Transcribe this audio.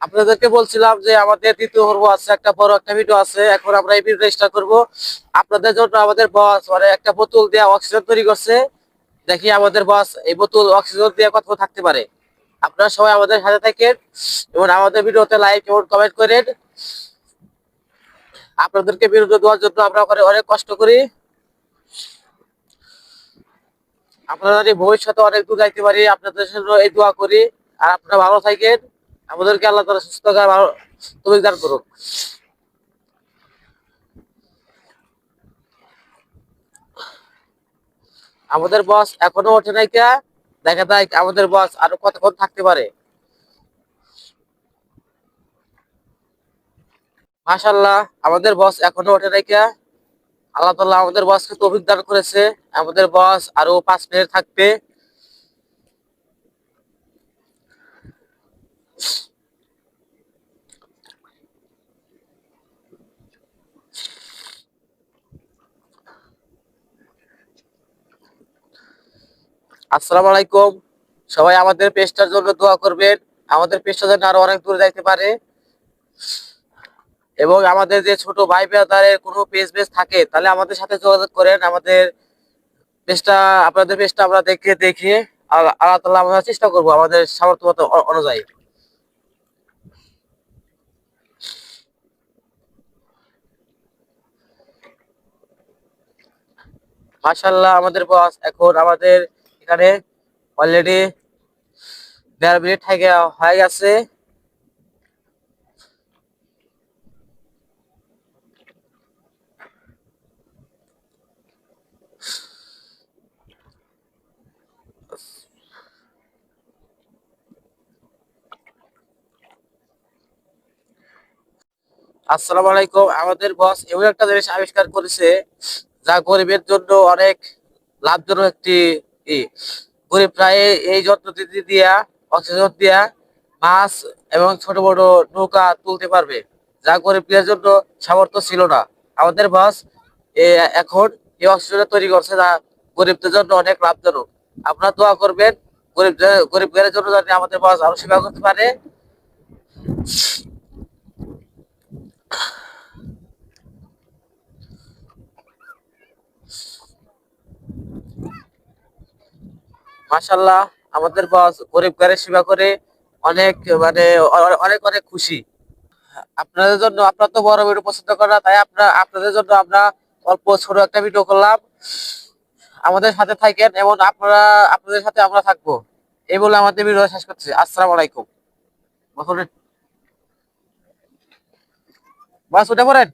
আপনাদেরকে বলছিলাম যে আমাদের দ্বিতীয় পর্ব আছে, একটা বড় একটা ভিডিও আছে। এখন আমরা এই ভিডিও স্টার্ট করব। আপনাদের জন্য আমাদের বস মানে একটা বোতল দিয়ে অক্সিজেন তৈরি করছে। দেখি আমাদের বস এই বোতল অক্সিজেন দিয়ে কত থাকতে পারে। আপনারা সবাই আমাদের সাথে থাকেন এবং আমাদের ভিডিওতে লাইক এবং কমেন্ট করেন। আপনাদেরকে বিনোদন দেওয়ার জন্য আমরা অনেক কষ্ট করি। আপনারা যদি ভবিষ্যতে অনেক দূর যাইতে পারি, আপনাদের জন্য এই দোয়া করি। আর আপনারা ভালো থাকেন। আমাদেরকে আল্লাহ তাআলা সুস্থ করে ভালো তৌফিক দান করুন। আমাদের বস এখনো ওঠে নাই কে? দেখা যায় আমাদের বস আরো কতক্ষণ থাকতে পারে। মাশাআল্লাহ, আমাদের বস এখনো ওঠে নাই কে? আল্লাহ তাআলা আমাদের বসকে তৌফিক দান করেছে। আমাদের বস আরো 5 মিনিট থাকবে। আসসালামু আলাইকুম। সবাই আমাদের পেজটার জন্য দোয়া করবেন। আমাদের পেজটা যেন আরো অনেক দূর যাইতে পারে। এবং আমাদের যে ছোট ভাই ব্রাদারের কোনো পেজ থাকে তাহলে আমাদের সাথে যোগাযোগ করেন। আমাদের পেজটা আপনাদের পেজটা আমরা দেখে দেখে আল্লাহ তাআলা আমরা চেষ্টা করব আমাদের সামর্থ্য মতো অনুযায়ী। মাশাআল্লাহ, আমাদের বস এখন আমাদের এখানে অলরেডি 1.5 মিনিট হয়ে গেছে। আসসালামু আলাইকুম। আমাদের বস এমন একটা জিনিস আবিষ্কার করেছে যা গরিবের জন্য অনেক লাভজনক একটি ই। গরিব প্রায় এই যন্ত্রটি দিয়া অক্সিজেন দিয়া মাছ এবং ছোট বড় নৌকা তুলতে পারবে, যা গরিবদের জন্য সামর্থ্য ছিল না। আমাদের বস এখন এই অক্সিজেন তৈরি করছে যা গরিবদের জন্য অনেক লাভজনক। আপনারা দোয়া করবেন গরিবদের জন্য যাতে আমাদের বস আরো সেবা করতে পারে। মাশাআল্লাহ, আমাদের বস গরিব গারের সেবা করে অনেক মানে অনেক অনেক খুশি। আপনাদের জন্য, আপনারা তো বড় ভিডিও পছন্দ করেন না, তাই আপনাদের জন্য আমরা অল্প ছোট একটা ভিডিও করলাম। আমাদের সাথে থাকেন এবং আপনাদের সাথে আমরা থাকবো। এই বলে আমাদের ভিডিও শেষ করছি। আসসালামু আলাইকুম। বাস উঠে পড়েন।